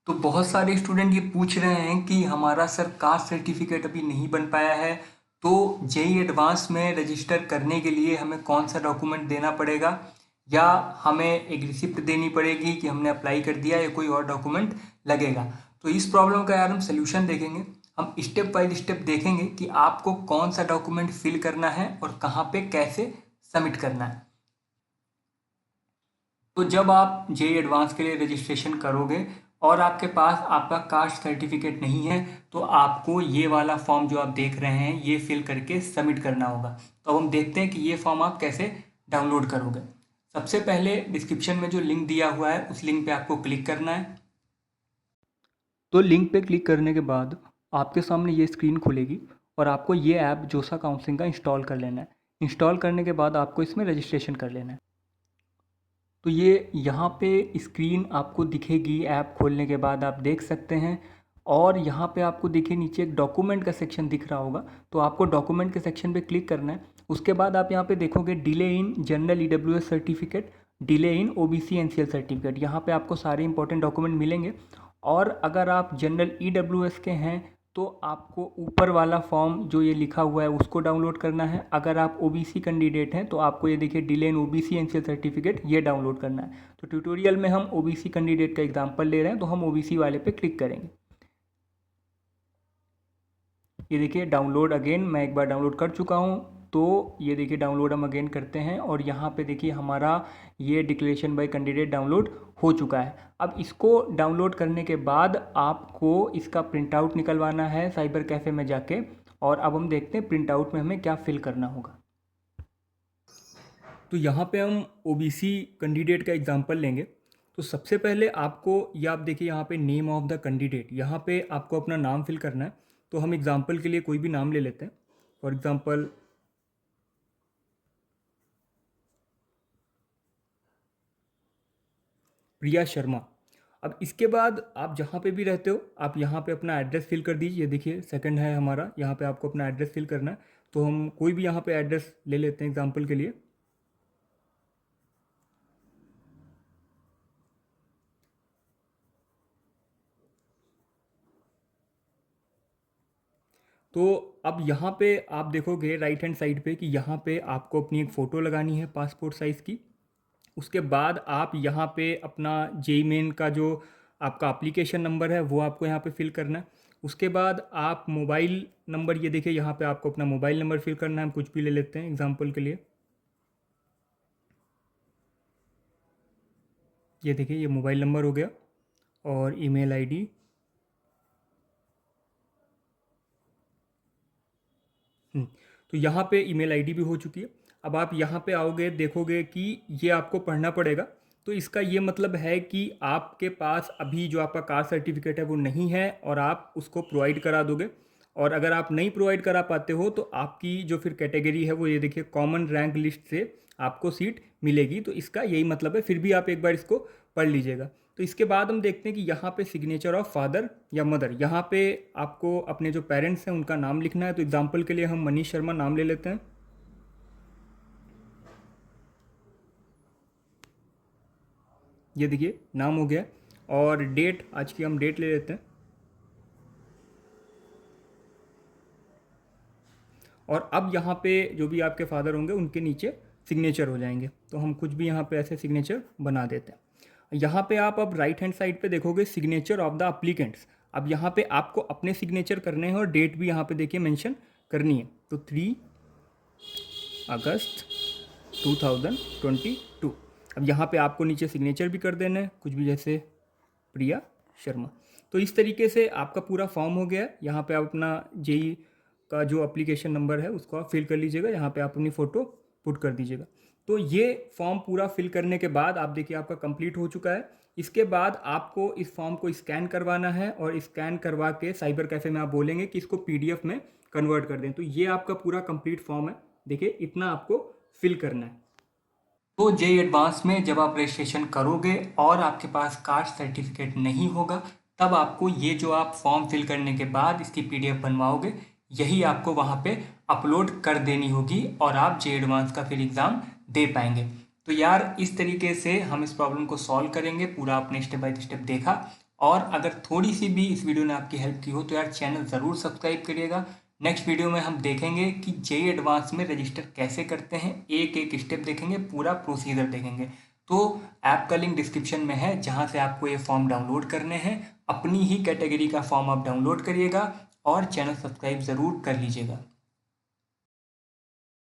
तो बहुत सारे स्टूडेंट ये पूछ रहे हैं कि हमारा सर कास्ट सर्टिफिकेट अभी नहीं बन पाया है, तो जेई एडवांस में रजिस्टर करने के लिए हमें कौन सा डॉक्यूमेंट देना पड़ेगा, या हमें एक रिसिप्ट देनी पड़ेगी कि हमने अप्लाई कर दिया, या कोई और डॉक्यूमेंट लगेगा। तो इस प्रॉब्लम का यार हम सोल्यूशन देखेंगे। हम स्टेप बाय स्टेप देखेंगे कि आपको कौन सा डॉक्यूमेंट फिल करना है और कहाँ पे कैसे सबमिट करना है। तो जब आप जेई एडवांस के लिए रजिस्ट्रेशन करोगे और आपके पास आपका कास्ट सर्टिफिकेट नहीं है, तो आपको ये वाला फॉर्म जो आप देख रहे हैं ये फिल करके सबमिट करना होगा। तो अब हम देखते हैं कि ये फॉर्म आप कैसे डाउनलोड करोगे। सबसे पहले डिस्क्रिप्शन में जो लिंक दिया हुआ है उस लिंक पे आपको क्लिक करना है। तो लिंक पे क्लिक करने के बाद आपके सामने ये स्क्रीन खुलेगी और आपको ये ऐप जोसा काउंसलिंग का इंस्टॉल कर लेना है। इंस्टॉल करने के बाद आपको इसमें रजिस्ट्रेशन कर लेना है। तो ये यहाँ पे स्क्रीन आपको दिखेगी ऐप खोलने के बाद, आप देख सकते हैं। और यहाँ पे आपको देखिए नीचे एक डॉक्यूमेंट का सेक्शन दिख रहा होगा, तो आपको डॉक्यूमेंट के सेक्शन पे क्लिक करना है। उसके बाद आप यहाँ पे देखोगे delay in general EWS certificate, delay in OBC NCL certificate. यहाँ पे आपको सारे इंपॉर्टेंट डॉक्यूमेंट मिलेंगे। और अगर आप जनरल ईडब्ल्यूएस के हैं तो आपको ऊपर वाला फॉर्म जो ये लिखा हुआ है उसको डाउनलोड करना है। अगर आप ओबीसी कैंडिडेट हैं तो आपको ये देखिए delay in OBC NCL certificate ये डाउनलोड करना है। तो ट्यूटोरियल में हम ओबीसी कैंडिडेट का एग्जांपल ले रहे हैं, तो हम ओबीसी वाले पे क्लिक करेंगे। ये देखिए डाउनलोड अगेन, मैं एक बार डाउनलोड कर चुका हूँ। तो ये देखिए डाउनलोड हम अगेन करते हैं और यहाँ पे देखिए हमारा ये डिक्लेरेशन बाय कैंडिडेट डाउनलोड हो चुका है। अब इसको डाउनलोड करने के बाद आपको इसका प्रिंट आउट निकलवाना है साइबर कैफ़े में जाके। और अब हम देखते हैं प्रिंट आउट में हमें क्या फिल करना होगा। तो यहाँ पे हम ओबीसी कैंडिडेट का एग्जांपल लेंगे। तो सबसे पहले आपको ये आप देखिए यहाँ पे नेम ऑफ द कैंडिडेट, यहाँ पे आपको अपना नाम फिल करना है। तो हम एग्जांपल के लिए कोई भी नाम ले लेते हैं। For example Priya Sharma. अब इसके बाद आप जहाँ पे भी रहते हो आप यहाँ पे अपना एड्रेस फिल कर दीजिए। देखिए सेकंड है हमारा, यहाँ पे आपको अपना एड्रेस फिल करना है। तो हम कोई भी यहाँ पे एड्रेस ले लेते हैं एग्जांपल के लिए। तो अब यहाँ पे आप देखोगे राइट हैंड साइड पे कि यहाँ पे आपको अपनी एक फ़ोटो लगानी है पासपोर्ट साइज़ की। उसके बाद आप यहाँ पे अपना जेई मेन का जो आपका एप्लीकेशन नंबर है वो आपको यहाँ पे फिल करना है। उसके बाद आप मोबाइल नंबर, ये देखिए यहाँ पे आपको अपना मोबाइल नंबर फिल करना है। हम कुछ भी ले लेते हैं एग्जांपल के लिए। ये देखिए ये मोबाइल नंबर हो गया और ईमेल आईडी। तो यहाँ पे ईमेल आईडी भी हो चुकी है। अब आप यहाँ पे आओगे देखोगे कि ये आपको पढ़ना पड़ेगा। तो इसका ये मतलब है कि आपके पास अभी जो आपका कास्ट सर्टिफिकेट है वो नहीं है और आप उसको प्रोवाइड करा दोगे। और अगर आप नहीं प्रोवाइड करा पाते हो तो आपकी जो फिर कैटेगरी है वो ये देखिए कॉमन रैंक लिस्ट से आपको सीट मिलेगी। तो इसका यही मतलब है, फिर भी आप एक बार इसको पढ़ लीजिएगा। तो इसके बाद हम देखते हैं कि यहाँ पे सिग्नेचर ऑफ फादर या मदर, यहाँ पे आपको अपने जो पेरेंट्स हैं उनका नाम लिखना है। तो एग्जांपल के लिए हम मनीष शर्मा नाम ले लेते हैं। ये देखिए नाम हो गया। और डेट, आज की हम डेट ले लेते हैं। और अब यहाँ पे जो भी आपके फादर होंगे उनके नीचे सिग्नेचर हो जाएंगे। तो हम कुछ भी यहाँ पे ऐसे सिग्नेचर बना देते हैं। यहाँ पे आप अब राइट हैंड साइड पे देखोगे सिग्नेचर ऑफ द अप्लीकेंट्स। अब यहाँ पे आपको अपने सिग्नेचर करने हैं और डेट भी यहाँ पे देखिए मेंशन करनी है। तो 3 अगस्त 2022। अब यहाँ पे आपको नीचे सिग्नेचर भी कर देना है, कुछ भी जैसे प्रिया शर्मा। तो इस तरीके से आपका पूरा फॉर्म हो गया है। यहाँ पे आप अपना जेई का जो एप्लीकेशन नंबर है उसको आप फिल कर लीजिएगा, यहाँ पे आप अपनी फ़ोटो पुट कर दीजिएगा। तो ये फॉर्म पूरा फिल करने के बाद आप देखिए आपका कंप्लीट हो चुका है। इसके बाद आपको इस फॉर्म को स्कैन करवाना है और स्कैन करवा के साइबर कैफ़े में आप बोलेंगे कि इसको पीडीएफ में कन्वर्ट कर दें। तो ये आपका पूरा कंप्लीट फॉर्म है। देखिए इतना आपको फिल करना है। तो जेई एडवांस में जब आप रजिस्ट्रेशन करोगे और आपके पास कास्ट सर्टिफिकेट नहीं होगा, तब आपको ये जो आप फॉर्म फिल करने के बाद इसकी पीडीएफ बनवाओगे, यही आपको वहाँ पे अपलोड कर देनी होगी और आप जेई एडवांस का फिर एग्ज़ाम दे पाएंगे। तो यार इस तरीके से हम इस प्रॉब्लम को सॉल्व करेंगे। पूरा आपने स्टेप बाय स्टेप देखा और अगर थोड़ी सी भी इस वीडियो ने आपकी हेल्प की हो तो यार चैनल ज़रूर सब्सक्राइब करिएगा। नेक्स्ट वीडियो में हम देखेंगे कि जेईई एडवांस में रजिस्टर कैसे करते हैं, एक एक स्टेप देखेंगे, पूरा प्रोसीजर देखेंगे। तो ऐप का लिंक डिस्क्रिप्शन में है जहाँ से आपको ये फॉर्म डाउनलोड करने हैं। अपनी ही कैटेगरी का फॉर्म आप डाउनलोड करिएगा और चैनल सब्सक्राइब ज़रूर कर लीजिएगा।